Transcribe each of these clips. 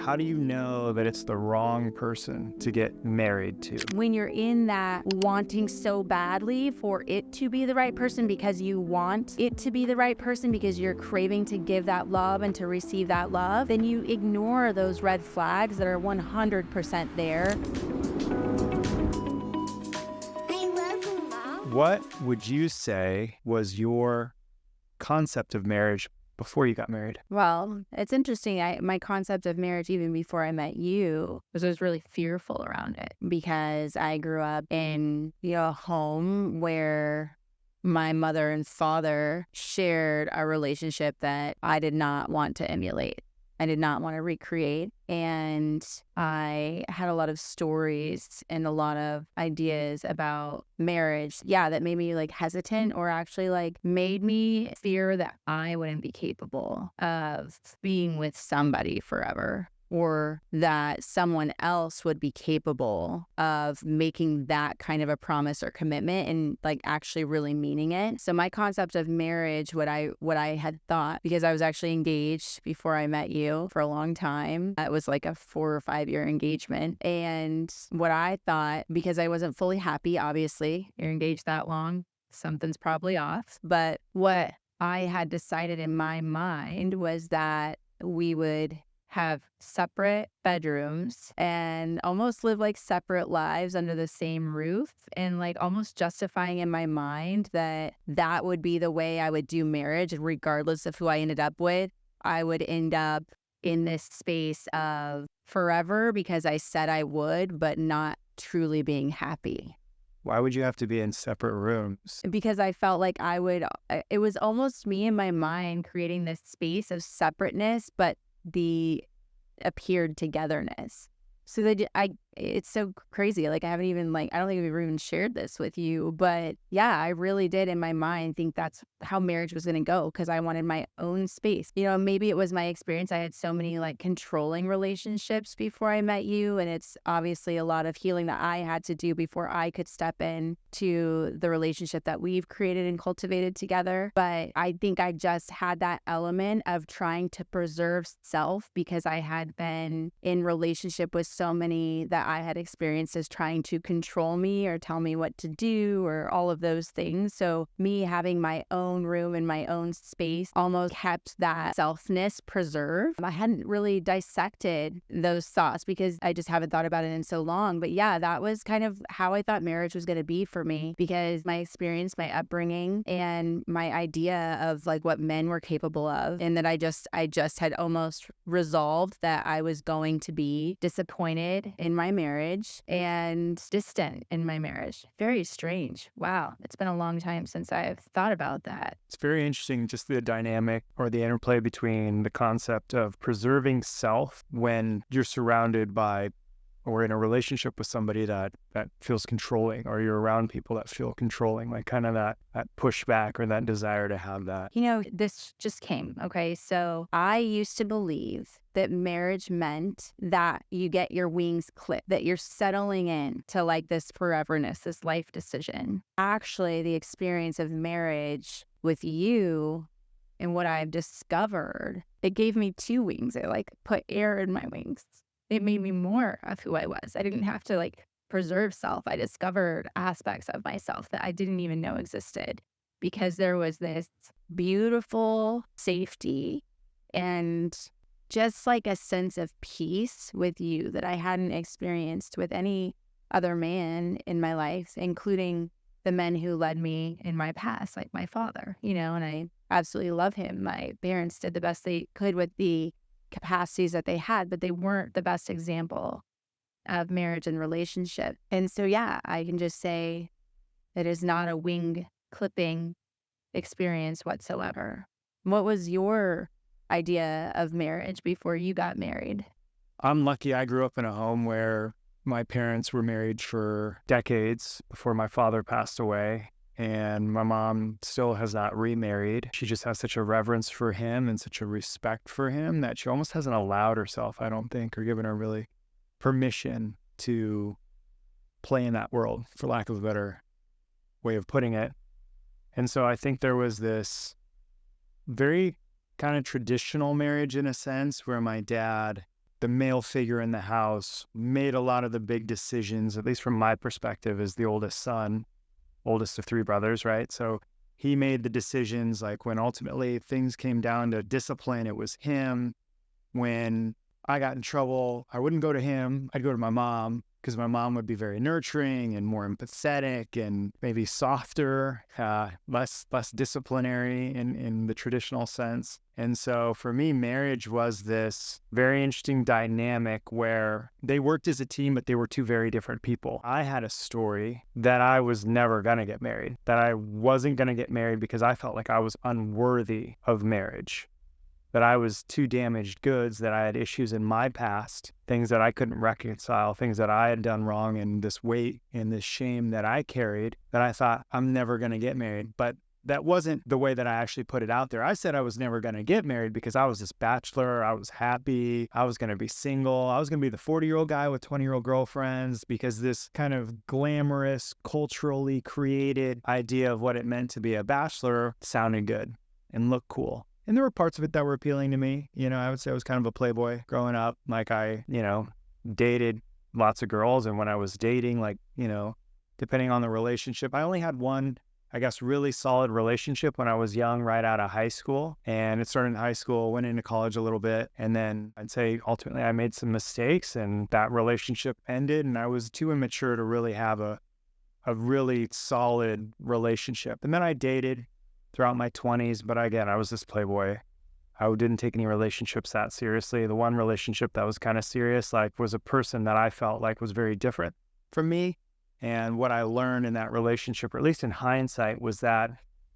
How do you know that it's the wrong person to get married to? When you're in that wanting so badly for it to be the right person because you want it to be the right person because you're craving to give that love and to receive that love, then you ignore those red flags that are 100% there. What would you say was your concept of marriage before you got married? Well, it's interesting. My concept of marriage, even before I met you, was I was really fearful around it because I grew up in a home where my mother and father shared a relationship that I did not want to emulate. I did not want to recreate. And I had a lot of stories and a lot of ideas about marriage, that made me hesitant, or actually made me fear that I wouldn't be capable of being with somebody forever, or that someone else would be capable of making that kind of a promise or commitment and actually really meaning it. So my concept of marriage, what I had thought, because I was actually engaged before I met you for a long time. It was like a 4 or 5 year engagement. And what I thought, because I wasn't fully happy, obviously, you're engaged that long, something's probably off. But what I had decided in my mind was that we would have separate bedrooms and almost live separate lives under the same roof, and almost justifying in my mind that that would be the way I would do marriage, regardless of who I ended up with. I would end up in this space of forever because I said I would, but not truly being happy. Why would you have to be in separate rooms? Because I felt like it was almost me in my mind creating this space of separateness, but the appeared togetherness. So it's so crazy. I haven't even I don't think I've ever even shared this with you, but I really did in my mind think that's how marriage was going to go, because I wanted my own space. Maybe it was my experience. I had so many controlling relationships before I met you, and it's obviously a lot of healing that I had to do before I could step in to the relationship that we've created and cultivated together. But I think I just had that element of trying to preserve self, because I had been in relationship with so many that I had experienced as trying to control me or tell me what to do or all of those things. So me having my own room and my own space almost kept that selfness preserved. I hadn't really dissected those thoughts because I just haven't thought about it in so long. But that was kind of how I thought marriage was going to be for me, because my experience, my upbringing, and my idea of what men were capable of, and that I just had almost resolved that I was going to be disappointed in my marriage and distant in my marriage. Very strange. Wow. It's been a long time since I've thought about that. It's very interesting, just the dynamic or the interplay between the concept of preserving self when you're surrounded by or in a relationship with somebody that feels controlling, or you're around people that feel controlling, kind of that pushback or that desire to have that. This just came. Okay. So I used to believe that marriage meant that you get your wings clipped, that you're settling in to this foreverness, this life decision. Actually, the experience of marriage with you and what I've discovered, it gave me 2 wings. It put air in my wings. It made me more of who I was. I didn't have to preserve self. I discovered aspects of myself that I didn't even know existed, because there was this beautiful safety and just a sense of peace with you that I hadn't experienced with any other man in my life, including the men who led me in my past, like my father, and I absolutely love him. My parents did the best they could with the capacities that they had, but they weren't the best example of marriage and relationship. And so, I can just say it is not a wing clipping experience whatsoever. What was your idea of marriage before you got married? I'm lucky I grew up in a home where my parents were married for decades before my father passed away. And my mom still has not remarried. She just has such a reverence for him and such a respect for him that she almost hasn't allowed herself, I don't think, or given her really permission to play in that world, for lack of a better way of putting it. And so I think there was this very kind of traditional marriage in a sense where my dad the male figure in the house, made a lot of the big decisions, at least from my perspective as the oldest son, oldest of three brothers, right? So he made the decisions. Like when ultimately things came down to discipline, it was him. When I got in trouble, I wouldn't go to him. I'd go to my mom, because my mom would be very nurturing and more empathetic and maybe softer, less disciplinary in the traditional sense. And so for me, marriage was this very interesting dynamic where they worked as a team, but they were two very different people. I had a story that I was never going to get married, that I wasn't going to get married because I felt like I was unworthy of marriage, that I was too damaged goods, that I had issues in my past, things that I couldn't reconcile, things that I had done wrong, and this weight and this shame that I carried, that I thought I'm never going to get married. But that wasn't the way that I actually put it out there. I said I was never going to get married because I was this bachelor. I was happy. I was going to be single. I was going to be the 40-year-old guy with 20-year-old girlfriends, because this kind of glamorous, culturally created idea of what it meant to be a bachelor sounded good and looked cool. And there were parts of it that were appealing to me. I would say I was kind of a playboy growing up. Like I, dated lots of girls. And when I was dating, depending on the relationship, I only had one, I guess, really solid relationship when I was young, right out of high school. And it started in high school, went into college a little bit. And then I'd say ultimately I made some mistakes and that relationship ended. And I was too immature to really have a really solid relationship. And then I dated throughout my 20s. But again, I was this playboy. I didn't take any relationships that seriously. The one relationship that was kind of serious, was a person that I felt like was very different from me. And what I learned in that relationship, or at least in hindsight, was that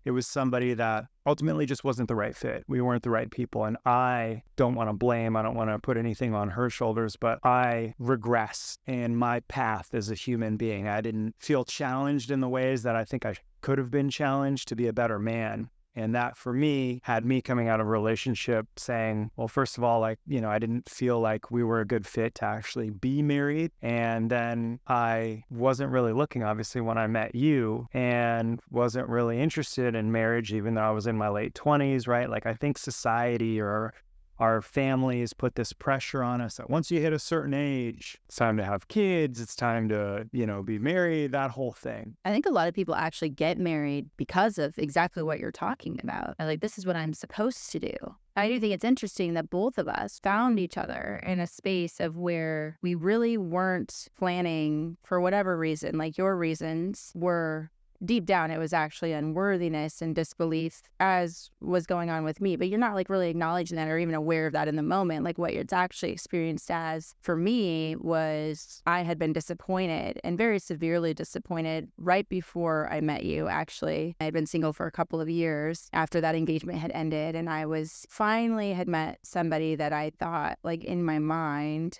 it was somebody that ultimately just wasn't the right fit. We weren't the right people. And I don't want to blame, I don't want to put anything on her shoulders, but I regress in my path as a human being. I didn't feel challenged in the ways that I think I could have been challenged to be a better man. And that for me had me coming out of a relationship saying, well, first of all, I didn't feel like we were a good fit to actually be married. And then I wasn't really looking, obviously, when I met you, and wasn't really interested in marriage, even though I was in my late 20s, right? I think society or our families put this pressure on us that once you hit a certain age, it's time to have kids, it's time to, be married, that whole thing. I think a lot of people actually get married because of exactly what you're talking about. This is what I'm supposed to do. I do think it's interesting that both of us found each other in a space of where we really weren't planning for whatever reason. Your reasons were deep down, it was actually unworthiness and disbelief, as was going on with me. But you're not really acknowledging that or even aware of that in the moment. What it's actually experienced as for me was I had been disappointed, and very severely disappointed, right before I met you, actually. I had been single for a couple of years after that engagement had ended. And I was finally had met somebody that I thought, in my mind,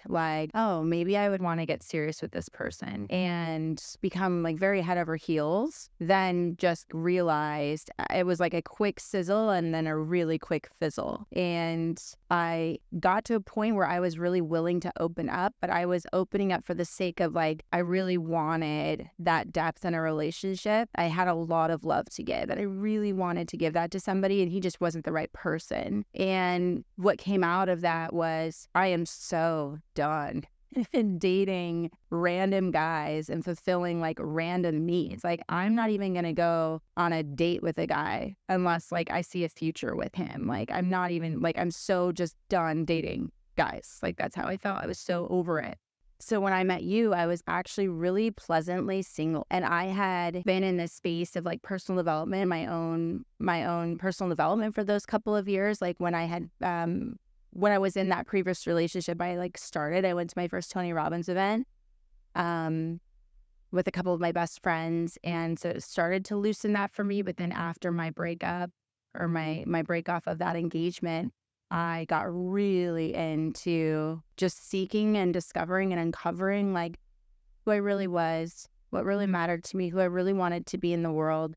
oh, maybe I would want to get serious with this person, and become very head over heels. Then just realized it was a quick sizzle and then a really quick fizzle. And I got to a point where I was really willing to open up, but I was opening up for the sake of I really wanted that depth in a relationship. I had a lot of love to give, and I really wanted to give that to somebody, and he just wasn't the right person. And what came out of that was, I am so done dating random guys and fulfilling random needs. I'm not even gonna go on a date with a guy unless I see a future with him. I'm not even I'm so just done dating guys. That's how I felt. I was so over it. So when I met you, I was actually really pleasantly single, and I had been in this space of personal development, my own personal development for those couple of years. When I was in that previous relationship, I went to my first Tony Robbins event with a couple of my best friends. And so it started to loosen that for me. But then after my breakup, or my break off of that engagement, I got really into just seeking and discovering and uncovering who I really was, what really mattered to me, who I really wanted to be in the world.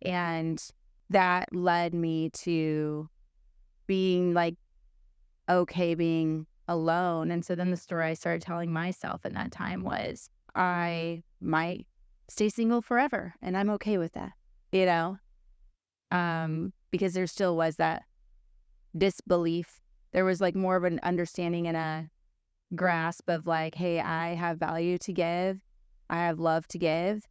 And that led me to being okay being alone. And so then the story I started telling myself in that time was, I might stay single forever, and I'm okay with that, because there still was that disbelief. There was more of an understanding and grasp of like, hey, I have value to give, I have love to give,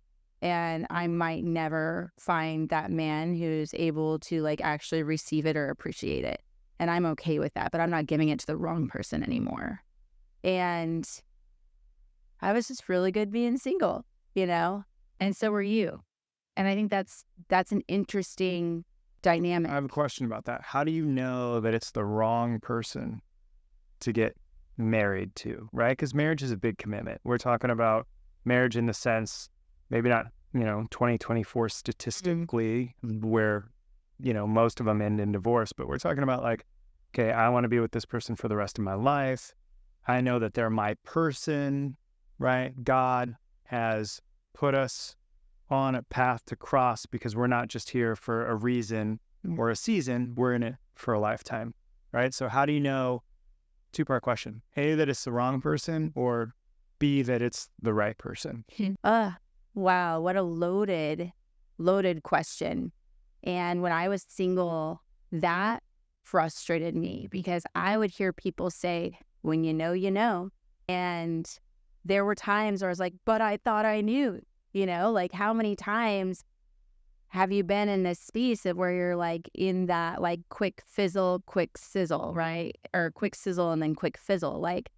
and I might never find that man who's able to like actually receive it or appreciate it. And I'm okay with that, but I'm not giving it to the wrong person anymore. And I was just really good being single, you know? And so were you. And I think that's an interesting dynamic. I have a question about that. How do you know that it's the wrong person to get married to, right? Because marriage is a big commitment. We're talking about marriage in the sense, maybe not, 2024 statistically, where, most of them end in divorce, but we're talking about like, okay, I want to be with this person for the rest of my life. I know that they're my person, right? God has put us on a path to cross because we're not just here for a reason or a season, we're in it for a lifetime, right? So how do you know, two-part question, A, that it's the wrong person, or B, that it's the right person? Wow, what a loaded question. And when I was single, that frustrated me because I would hear people say, when you know, you know. And there were times where I was like, but I thought I knew, like how many times have you been in this space of where you're like in that like quick fizzle, quick sizzle, right? Or quick sizzle and then quick fizzle. Like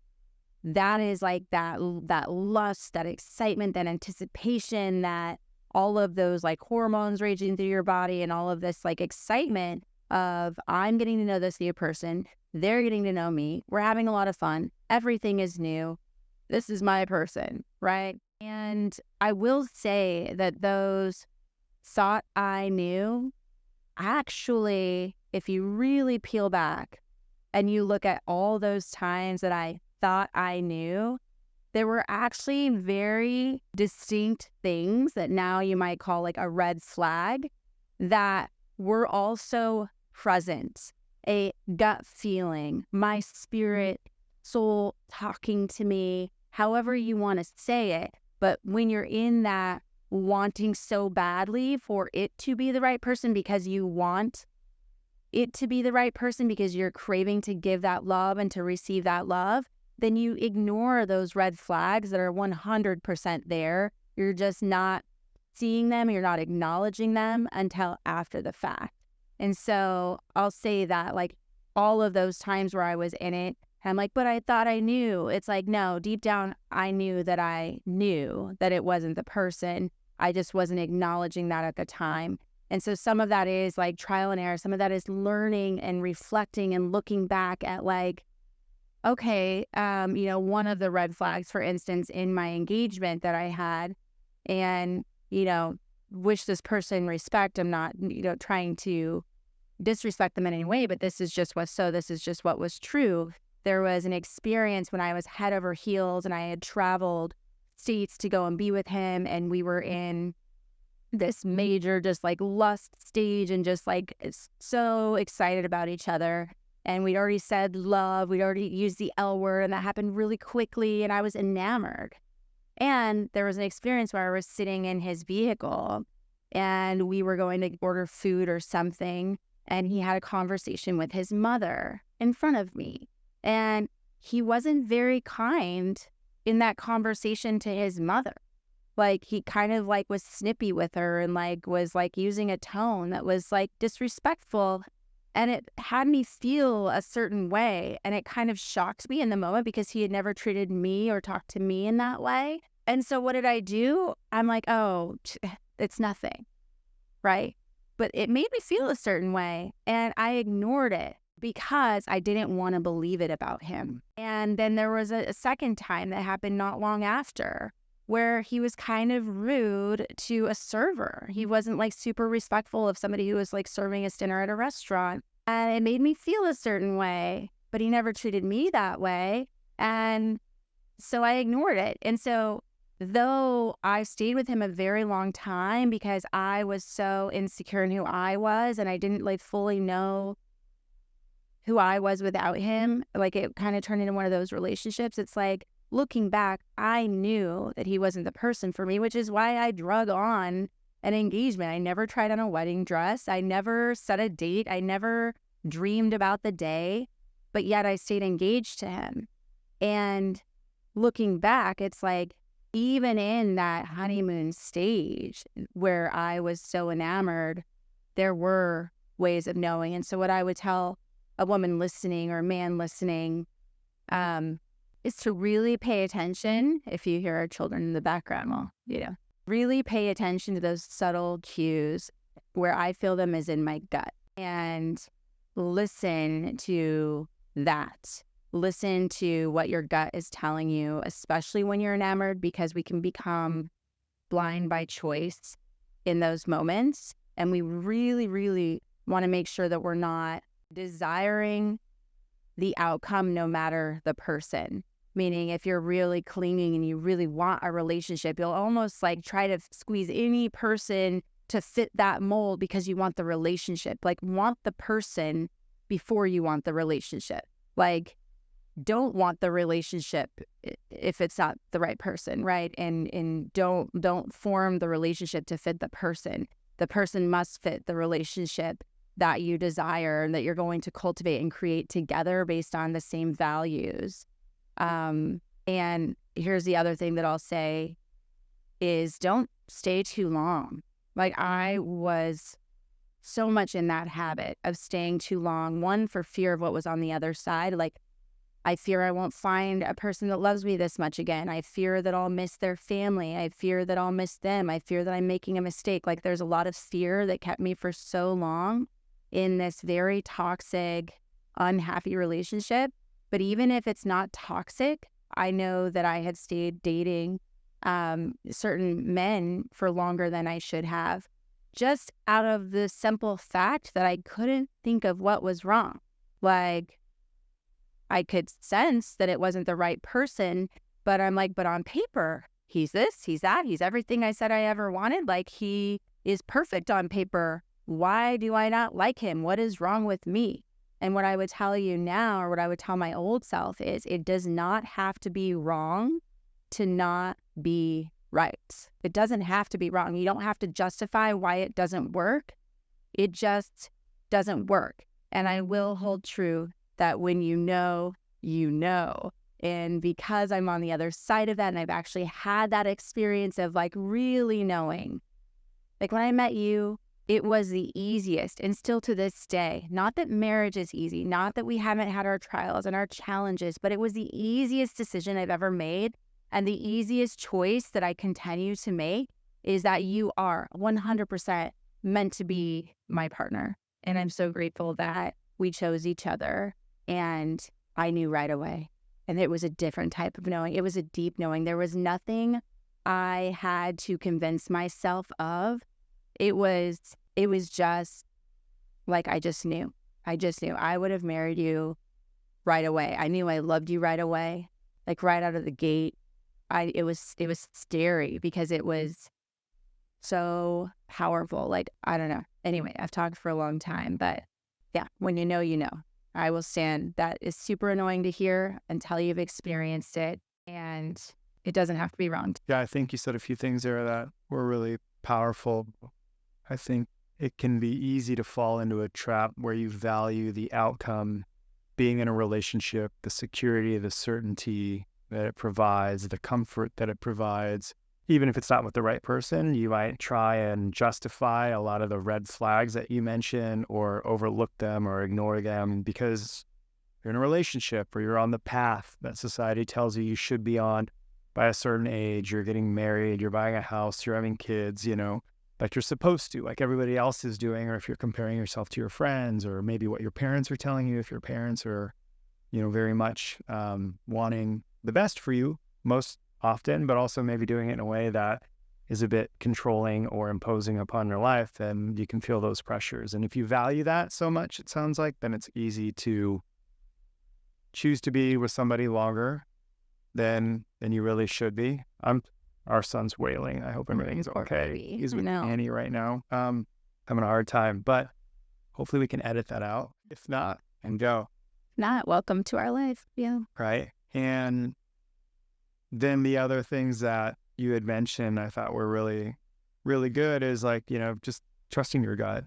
that is like that lust, that excitement, that anticipation, that all of those like hormones raging through your body and all of this like excitement of I'm getting to know this new person. They're getting to know me. We're having a lot of fun. Everything is new. This is my person, right? And I will say that those thought I knew, actually, if you really peel back and you look at all those times that I thought I knew, there were actually very distinct things that now you might call like a red flag that were also present. A gut feeling, my spirit, soul talking to me, however you want to say it. But when you're in that wanting so badly for it to be the right person because you want it to be the right person because you're craving to give that love and to receive that love, then you ignore those red flags that are 100% there. You're just not seeing them. You're not acknowledging them until after the fact. And so I'll say that like all of those times where I was in it, I'm like, but I thought I knew. It's like, no, deep down, I knew that it wasn't the person. I just wasn't acknowledging that at the time. And so some of that is like trial and error. Some of that is learning and reflecting and looking back at like, okay, one of the red flags, for instance, in my engagement that I had, and, wish this person respect. I'm not, trying to disrespect them in any way, but this is just what was true. There was an experience when I was head over heels and I had traveled states to go and be with him, and we were in this major just like lust stage and just like so excited about each other. And we'd already said love, we'd already used the L word, and that happened really quickly, and I was enamored. And there was an experience where I was sitting in his vehicle and we were going to order food or something, and he had a conversation with his mother in front of me. And he wasn't very kind in that conversation to his mother. Like he kind of like was snippy with her and like was like using a tone that was like disrespectful. And it had me feel a certain way. And it kind of shocked me in the moment because he had never treated me or talked to me in that way. And so what did I do? I'm like, oh, it's nothing, right? But it made me feel a certain way. And I ignored it because I didn't want to believe it about him. And then there was a second time that happened not long after where he was kind of rude to a server. He wasn't like super respectful of somebody who was like serving us dinner at a restaurant. And it made me feel a certain way, but he never treated me that way. And so I ignored it. And so though I stayed with him a very long time because I was so insecure in who I was and I didn't like fully know who I was without him, like it kind of turned into one of those relationships. It's like, looking back, I knew that he wasn't the person for me, which is why I drug on an engagement. I never tried on a wedding dress. I never set a date. I never dreamed about the day, but yet I stayed engaged to him. And looking back, it's like, even in that honeymoon stage where I was so enamored, there were ways of knowing. And so what I would tell a woman listening or a man listening is to really pay attention. If you hear our children in the background, well, really pay attention to those subtle cues where I feel them is in my gut, and listen to that. Listen to what your gut is telling you, especially when you're enamored, because we can become blind by choice in those moments. And we really, really want to make sure that we're not desiring the outcome no matter the person. Meaning, if you're really clinging and you really want a relationship, you'll almost like try to squeeze any person to fit that mold because you want the relationship. Like, want the person before you want the relationship. Like, don't want the relationship if it's not the right person, right? And don't form the relationship to fit the person. The person must fit the relationship that you desire and that you're going to cultivate and create together based on the same values. And here's the other thing that I'll say is, don't stay too long. Like, I was so much in that habit of staying too long, one, for fear of what was on the other side. Like, I fear I won't find a person that loves me this much again. I fear that I'll miss their family. I fear that I'll miss them. I fear that I'm making a mistake. Like, there's a lot of fear that kept me for so long in this very toxic, unhappy relationship. But even if it's not toxic, I know that I had stayed dating certain men for longer than I should have, just out of the simple fact that I couldn't think of what was wrong. Like, I could sense that it wasn't the right person, but I'm like, but on paper, he's this, he's that, he's everything I said I ever wanted. Like, he is perfect on paper. Why do I not like him? What is wrong with me? And what I would tell you now, or what I would tell my old self, is it does not have to be wrong to not be right. It doesn't have to be wrong. You don't have to justify why it doesn't work. It just doesn't work. And I will hold true that when you know, you know. And because I'm on the other side of that, and I've actually had that experience of like really knowing, like when I met you, it was the easiest, and still to this day. Not that marriage is easy, not that we haven't had our trials and our challenges, but it was the easiest decision I've ever made. And the easiest choice that I continue to make is that you are 100% meant to be my partner. And I'm so grateful that we chose each other. And I knew right away. And it was a different type of knowing. It was a deep knowing. There was nothing I had to convince myself of. It was just like, I just knew. I would have married you right away. I knew I loved you right away, like right out of the gate. It was scary because it was so powerful. Like, I don't know. Anyway, I've talked for a long time, but yeah, when you know, you know. I will stand. That is super annoying to hear until you've experienced it, and it doesn't have to be wrong. Yeah, I think you said a few things there that were really powerful. I think it can be easy to fall into a trap where you value the outcome, being in a relationship, the security, the certainty that it provides, the comfort that it provides. Even if it's not with the right person, you might try and justify a lot of the red flags that you mentioned, or overlook them or ignore them because you're in a relationship or you're on the path that society tells you should be on by a certain age. You're getting married, you're buying a house, you're having kids, like you're supposed to, like everybody else is doing. Or if you're comparing yourself to your friends, or maybe what your parents are telling you, if your parents are, very much wanting the best for you most often, but also maybe doing it in a way that is a bit controlling or imposing upon your life, then you can feel those pressures. And if you value that so much, it sounds like, then it's easy to choose to be with somebody longer than you really should be. Our son's wailing. I hope everything's okay. He's with Annie right now. Having a hard time, but hopefully we can edit that out. If not, and go. Not welcome to our life. Yeah. Right. And then the other things that you had mentioned I thought were really, really good is like, just trusting your gut,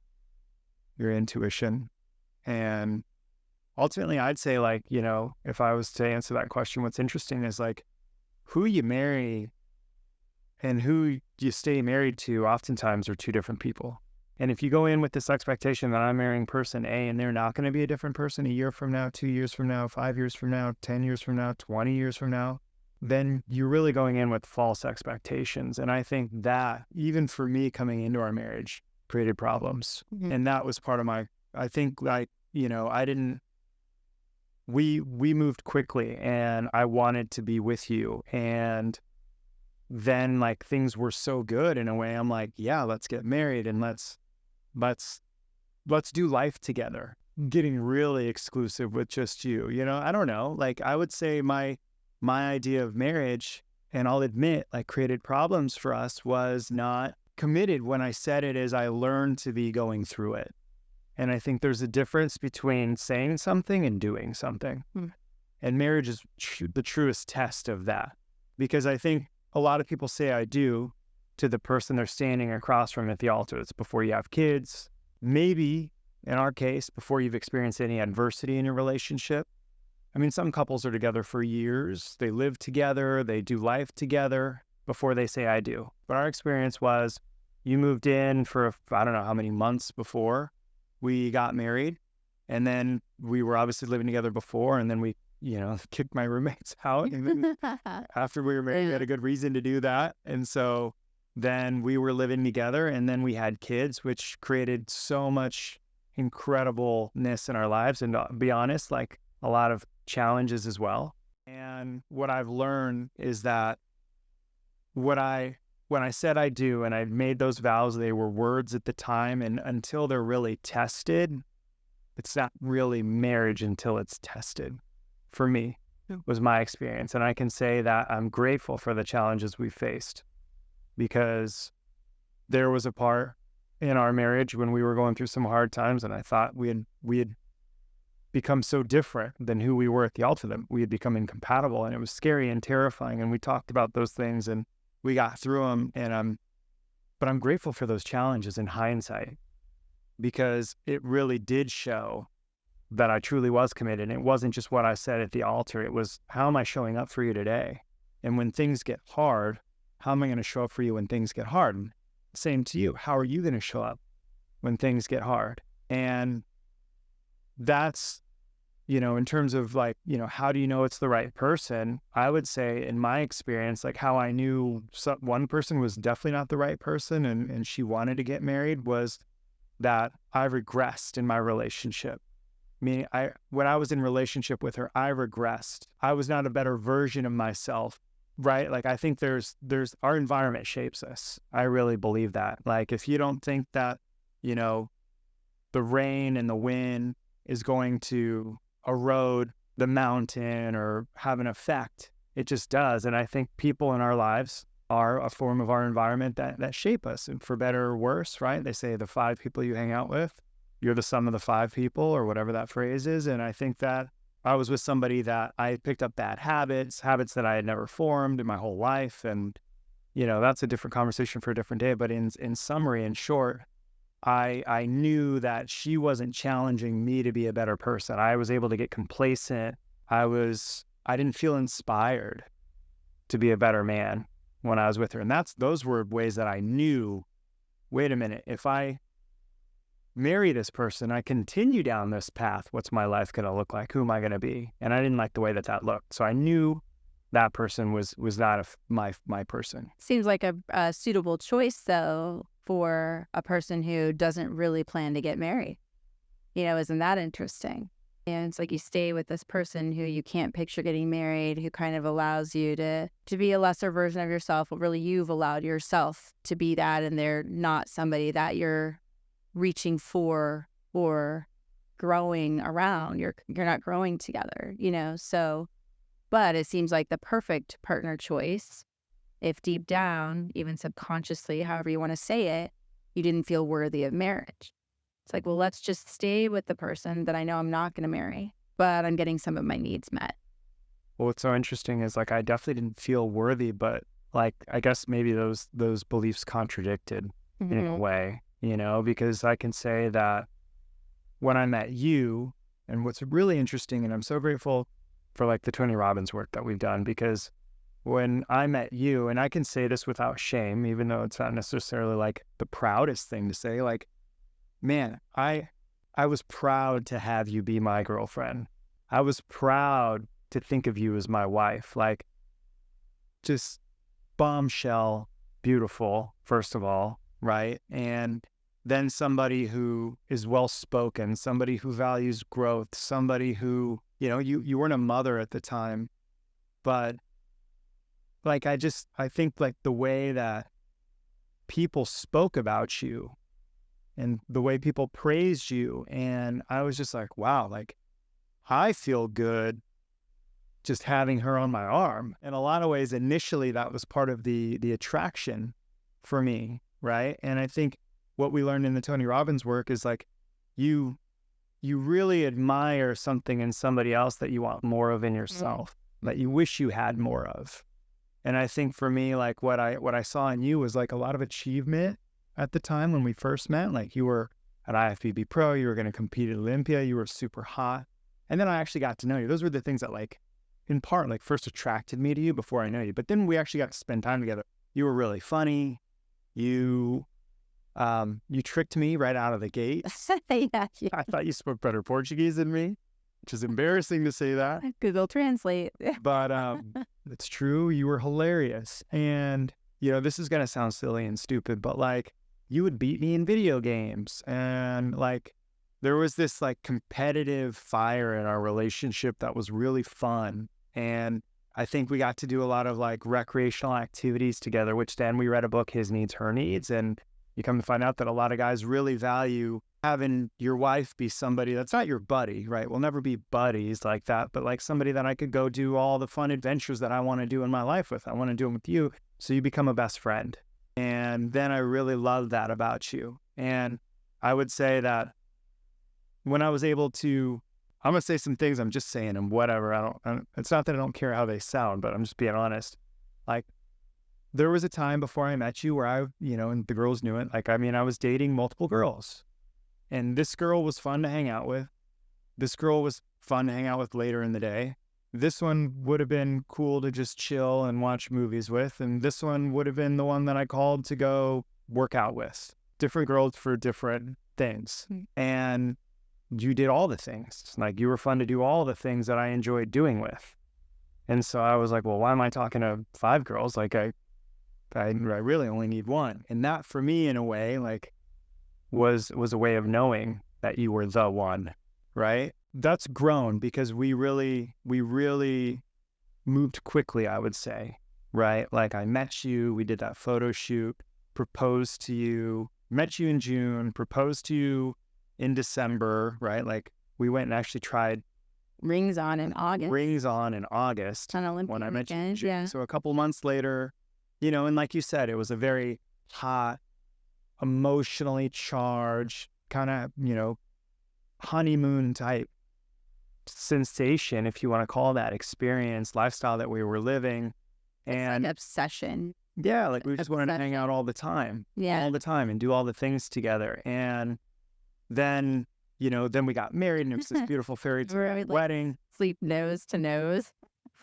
your intuition, and ultimately I'd say, like, if I was to answer that question, what's interesting is like who you marry and who you stay married to oftentimes are two different people. And if you go in with this expectation that I'm marrying person A and they're not going to be a different person a year from now, 2 years from now, 5 years from now, 10 years from now, 20 years from now, then you're really going in with false expectations. And I think that, even for me coming into our marriage, created problems. Mhm. And that was part of I think, like, I didn't, we moved quickly and I wanted to be with you. And then like things were so good in a way, I'm like, yeah, let's get married and let's do life together, getting really exclusive with just you. I don't know, like I would say my idea of marriage, and I'll admit, like, created problems for us, was not committed when I said it, as I learned to be going through it. And I think there's a difference between saying something and doing something. And marriage is the truest test of that, because I think a lot of people say I do to the person they're standing across from at the altar. It's before you have kids, maybe in our case, before you've experienced any adversity in your relationship. I mean, some couples are together for years. They live together. They do life together before they say I do. But our experience was you moved in for, I don't know how many months before we got married. And then we were obviously living together before. And then we, kicked my roommates out. And then after we were married, we had a good reason to do that. And so then we were living together, and then we had kids, which created so much incredibleness in our lives. And to be honest, like, a lot of challenges as well. And what I've learned is that when I said I do, and I made those vows, they were words at the time, and until they're really tested, it's not really marriage until it's tested. For me, was my experience. And I can say that I'm grateful for the challenges we faced, because there was a part in our marriage when we were going through some hard times, and I thought we had become so different than who we were at the altar, that we had become incompatible, and it was scary and terrifying. And we talked about those things and we got through them. But I'm grateful for those challenges in hindsight, because it really did show that I truly was committed. And it wasn't just what I said at the altar. It was, how am I showing up for you today? And when things get hard, how am I going to show up for you when things get hard? And same to you. How are you going to show up when things get hard? And that's, in terms of like, how do you know it's the right person? I would say, in my experience, like, how I knew one person was definitely not the right person and she wanted to get married, was that I regressed in my relationship. Meaning, when I was in relationship with her, I regressed. I was not a better version of myself, right? Like, I think there's our environment shapes us. I really believe that. Like, if you don't think that, the rain and the wind is going to erode the mountain or have an effect, it just does. And I think people in our lives are a form of our environment that shape us, and for better or worse, right? They say the 5 people you hang out with, you're the sum of the 5 people, or whatever that phrase is. And I think that I was with somebody that I picked up bad habits that I had never formed in my whole life. And, that's a different conversation for a different day. But in summary, in short, I knew that she wasn't challenging me to be a better person. I was able to get complacent. I didn't feel inspired to be a better man when I was with her. And those were ways that I knew, wait a minute, if I marry this person, I continue down this path, what's my life going to look like? Who am I going to be? And I didn't like the way that looked. So I knew that person was not my person. Seems like a suitable choice, though, for a person who doesn't really plan to get married. Isn't that interesting? And it's like you stay with this person who you can't picture getting married, who kind of allows you to be a lesser version of yourself, but really you've allowed yourself to be that, and they're not somebody that you're reaching for or growing around. You're not growing together, so, but it seems like the perfect partner choice, if deep down, even subconsciously, however you want to say it, you didn't feel worthy of marriage. It's like, well, let's just stay with the person that I know I'm not going to marry, but I'm getting some of my needs met. Well, what's so interesting is, like, I definitely didn't feel worthy, but, like, I guess maybe those beliefs contradicted in a way, because I can say that when I met you, And what's really interesting, and I'm so grateful for like the Tony Robbins work that we've done, because when I met you, and I can say this without shame, even though it's not necessarily like the proudest thing to say, like, man, I was proud to have you be my girlfriend. I was proud to think of you as my wife. Like, just bombshell, beautiful, first of all, right? And then somebody who is well-spoken, somebody who values growth, somebody who, you weren't a mother at the time, but like, I think like the way that people spoke about you and the way people praised you, and I was just like, wow, like, I feel good just having her on my arm. In a lot of ways, initially, that was part of the attraction for me, right? And I think what we learned in the Tony Robbins work is like, you really admire something in somebody else that you want more of in yourself, that you wish you had more of. And I think for me, like, what I saw in you was like a lot of achievement at the time when we first met. Like, you were at IFBB Pro, you were going to compete at Olympia, you were super hot. And then I actually got to know you. Those were the things that, like, in part, like, first attracted me to you before I know you. But then we actually got to spend time together. You were really funny. You tricked me right out of the gate. Yeah. I thought you spoke better Portuguese than me, which is embarrassing to say that. Google Translate. But it's true. You were hilarious. And, this is going to sound silly and stupid, but like, you would beat me in video games. And like, there was this like competitive fire in our relationship that was really fun. And I think we got to do a lot of like recreational activities together, which then we read a book, His Needs, Her Needs. And you come to find out that a lot of guys really value having your wife be somebody that's not your buddy, right? We'll never be buddies like that, but like somebody that I could go do all the fun adventures that I want to do in my life with. I want to do them with you. So you become a best friend. And then I really love that about you. And I would say that when I was able to, I'm going to say some things, I'm just saying them, whatever. It's not that I don't care how they sound, but I'm just being honest. Like, there was a time before I met you where I, and the girls knew it. Like, I mean, I was dating multiple girls. And this girl was fun to hang out with. This girl was fun to hang out with later in the day. This one would have been cool to just chill and watch movies with. And this one would have been the one that I called to go work out with. Different girls for different things. And you did all the things. Like, you were fun to do all the things that I enjoyed doing with. And so I was like, well, why am I talking to 5 girls? Like, I really only need one. And that, for me, in a way, like, was a way of knowing that you were the one, right? That's grown because we really moved quickly, I would say, right? Like, I met you, we did that photo shoot, proposed to you, met you in June, proposed to you in December, right? Like, we went and actually tried Rings on in August. On Olympic when I met you in weekend, June. yeah. So a couple months later, and like you said, it was a very hot, emotionally charged, kind of, honeymoon type sensation, if you want to call that, experience, lifestyle that we were living. And like obsession. Yeah, like we just wanted to hang out all the time. Yeah. All the time and do all the things together. And then, then we got married, and it was this beautiful fairy tale wedding. Sleep nose to nose.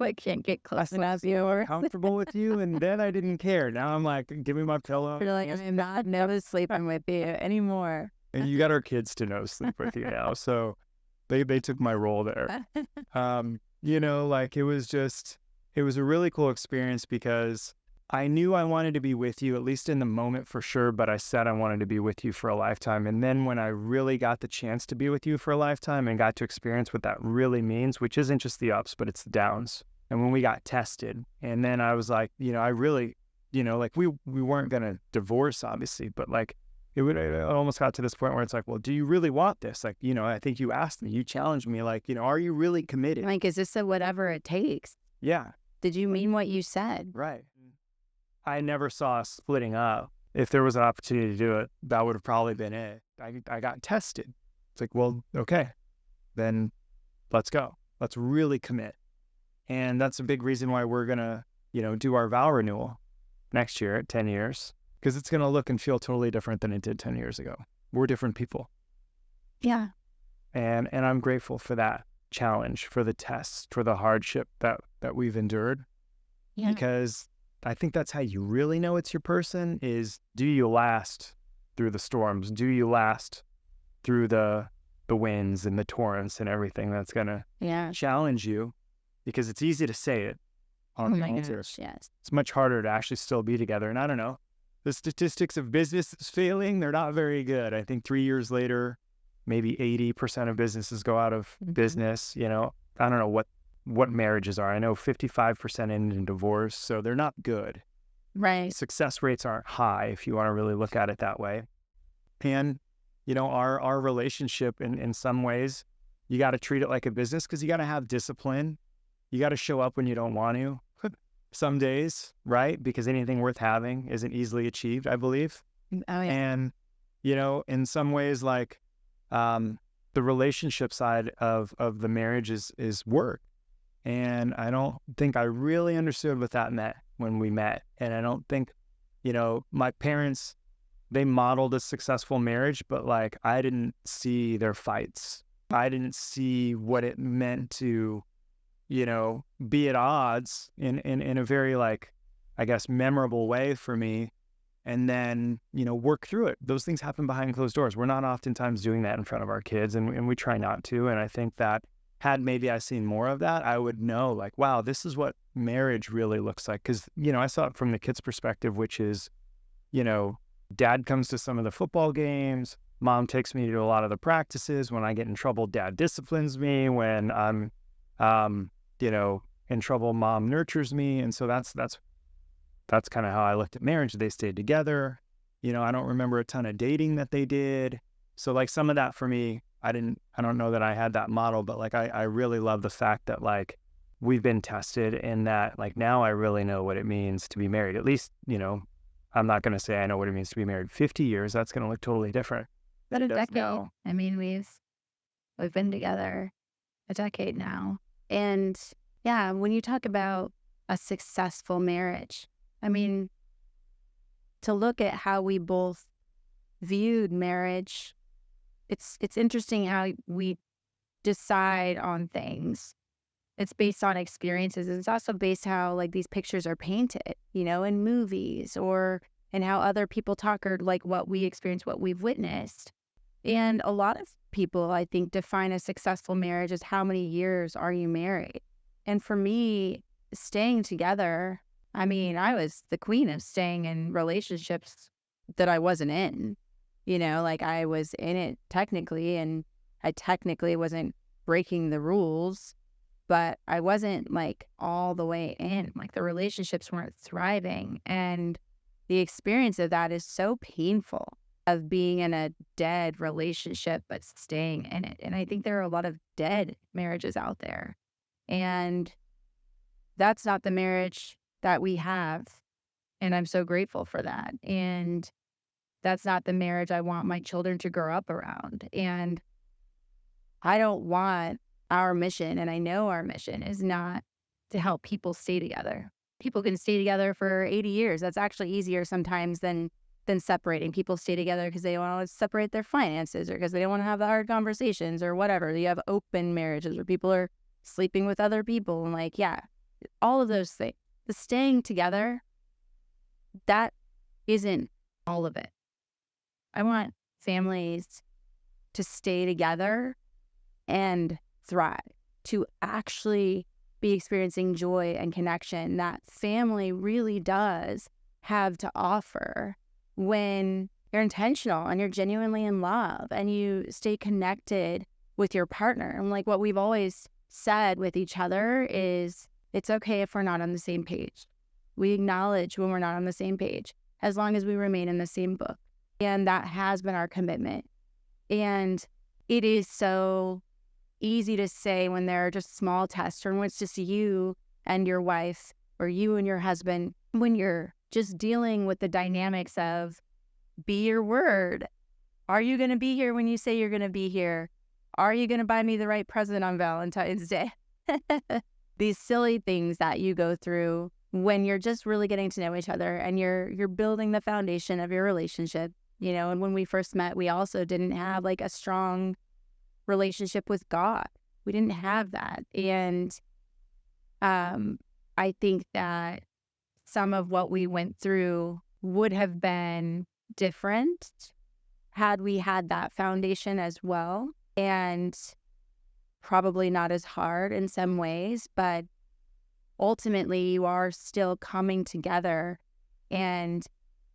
Like, can't get close enough. You were comfortable with you, and then I didn't care. Now I'm like, give me my pillow. You're like, I'm not nose sleeping with you anymore. And you got our kids to nose sleep with you now, so they took my role there. Like, it was a really cool experience because I knew I wanted to be with you, at least in the moment for sure, but I said I wanted to be with you for a lifetime. And then when I really got the chance to be with you for a lifetime and got to experience what that really means, which isn't just the ups, but it's the downs. And when we got tested, and then I was like, I really, like, we weren't going to divorce, obviously, but like, it almost got to this point where it's like, well, do you really want this? Like, I think you asked me, you challenged me, like, are you really committed? Like, is this a whatever it takes? Yeah. Did you mean what you said? Right. I never saw us splitting up. If there was an opportunity to do it, that would have probably been it. I got tested. It's like, well, okay, then let's go. Let's really commit. And that's a big reason why we're going to, do our vow renewal next year at 10 years, because it's going to look and feel totally different than it did 10 years ago. We're different people. Yeah. And I'm grateful for that challenge, for the test, for the hardship that we've endured, Yeah. because I think that's how you really know it's your person is, do you last through the storms? Do you last through the winds and the torrents and everything that's going to Yeah. challenge you? Because it's easy to say it Oh on the my altar. gosh, yes. It's much harder to actually still be together. And I don't know, the statistics of businesses failing, they're not very good. I think 3 years later, maybe 80% of businesses go out of business. You know, I don't know what marriages are. I know 55% end in divorce, so they're not good. Right. Success rates aren't high if you want to really look at it that way. And, you know, our relationship in some ways, you got to treat it like a business because you got to have discipline. You got to show up when you don't want to some days, right? Because anything worth having isn't easily achieved, I believe. Oh yeah. And, you know, in some ways, like the relationship side of the marriage is work. And I don't think I really understood what that meant when we met. And I don't think, you know, my parents, they modeled a successful marriage, but like I didn't see their fights. I didn't see what it meant to, you know, be at odds in a very, like, I guess, memorable way for me. And then, you know, work through it. Those things happen behind closed doors. We're not oftentimes doing that in front of our kids, and we try not to. And I think that had maybe I seen more of that, I would know, like, wow, this is what marriage really looks like. Because, you know, I saw it from the kids' perspective, which is, you know, dad comes to some of the football games, mom takes me to a lot of the practices. When I get in trouble, dad disciplines me. When I'm, you know, in trouble, mom nurtures me. And so that's kind of how I looked at marriage. They stayed together. You know, I don't remember a ton of dating that they did. So like some of that for me, I don't know that I had that model, but like I really love the fact that like we've been tested and that like now I really know what it means to be married. At least, you know, I'm not going to say I know what it means to be married 50 years. That's going to look totally different. But a decade. Now. I mean, we've been together a decade now. And yeah, when you talk about a successful marriage, I mean, to look at how we both viewed marriage, it's interesting how we decide on things. It's based on experiences. It's also based how like these pictures are painted, you know, in movies or in how other people talk or like what we experience, what we've witnessed. And a lot of people, I think, define a successful marriage as how many years are you married? And for me, staying together, I mean, I was the queen of staying in relationships that I wasn't in. You know, like I was in it technically, and I technically wasn't breaking the rules, but I wasn't like all the way in. Like the relationships weren't thriving. And the experience of that is so painful, of being in a dead relationship, but staying in it. And I think there are a lot of dead marriages out there. And that's not the marriage that we have. And I'm so grateful for that. And that's not the marriage I want my children to grow up around. And I don't want our mission, and I know our mission is not to help people stay together. People can stay together for 80 years. That's actually easier sometimes than separating. People stay together because they want to separate their finances or because they don't want to have the hard conversations or whatever. You have open marriages where people are sleeping with other people and like, yeah, all of those things. The staying together, that isn't all of it. I want families to stay together and thrive, to actually be experiencing joy and connection that family really does have to offer when you're intentional and you're genuinely in love and you stay connected with your partner. And like what we've always said with each other is it's okay if we're not on the same page. We acknowledge when we're not on the same page as long as we remain in the same book. And that has been our commitment. And it is so easy to say when there are just small tests or when it's just you and your wife or you and your husband, when you're just dealing with the dynamics of be your word. Are you going to be here when you say you're going to be here? Are you going to buy me the right present on Valentine's Day? These silly things that you go through when you're just really getting to know each other and you're building the foundation of your relationship. You know, and when we first met, we also didn't have like a strong relationship with God. We didn't have that. And I think that some of what we went through would have been different had we had that foundation as well. And probably not as hard in some ways, but ultimately you are still coming together and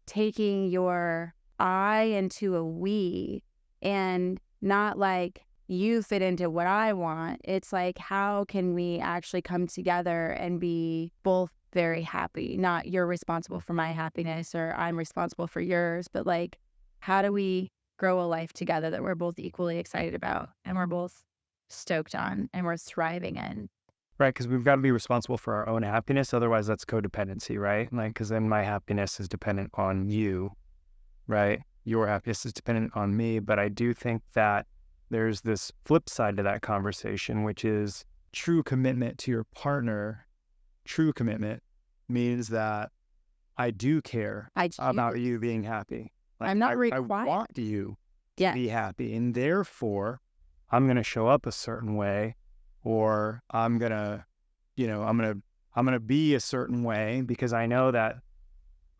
taking your I into a we, and not like you fit into what I want. It's like, how can we actually come together and be both very happy? Not you're responsible for my happiness or I'm responsible for yours, but like, how do we grow a life together that we're both equally excited about and we're both stoked on and we're thriving in? Right, because we've got to be responsible for our own happiness. Otherwise, that's codependency, right? Like, because then my happiness is dependent on you, right? Your happiness is dependent on me. But I do think that there's this flip side to that conversation, which is true commitment to your partner. True commitment means that I do care about you being happy. Like, I'm not I required. want you to be happy, and therefore I'm going to show up a certain way, or I'm going to, I'm going to be a certain way because I know that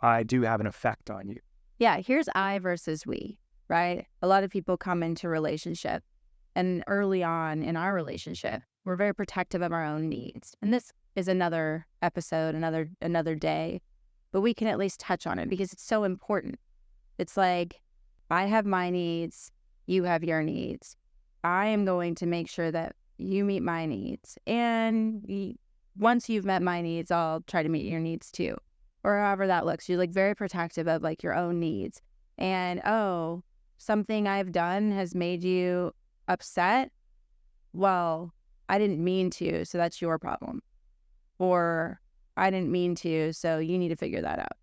I do have an effect on you. Yeah, here's I versus we, right? A lot of people come into relationship, and early on in our relationship, we're very protective of our own needs. And this is another episode, another day, but we can at least touch on it because it's so important. It's like, I have my needs, you have your needs. I am going to make sure that you meet my needs. And once you've met my needs, I'll try to meet your needs too. Or however that looks. You're like very protective of like your own needs. And, oh, something I've done has made you upset. Well, I didn't mean to, so that's your problem. Or I didn't mean to, so you need to figure that out.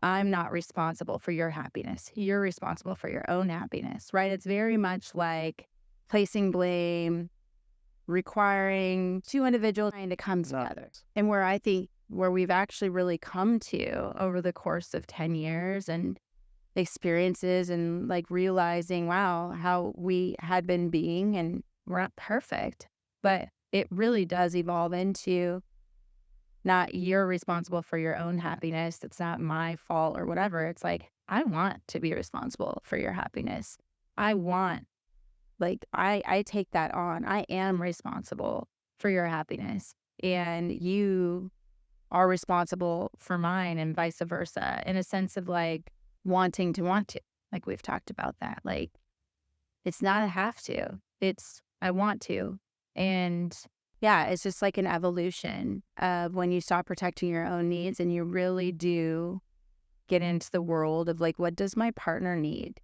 I'm not responsible for your happiness. You're responsible for your own happiness, right? It's very much like placing blame, requiring two individuals trying to come together. And where we've actually really come to over the course of 10 years and experiences and like realizing, wow, how we had been being, and we're not perfect, but it really does evolve into not you're responsible for your own happiness. It's not my fault or whatever. It's like, I want to be responsible for your happiness. I take that on. I am responsible for your happiness, and you are responsible for mine, and vice versa, in a sense of like wanting to want to, like we've talked about that. Like, it's not a have to, it's I want to. And yeah, it's just like an evolution of when you stop protecting your own needs and you really do get into the world of like, what does my partner need?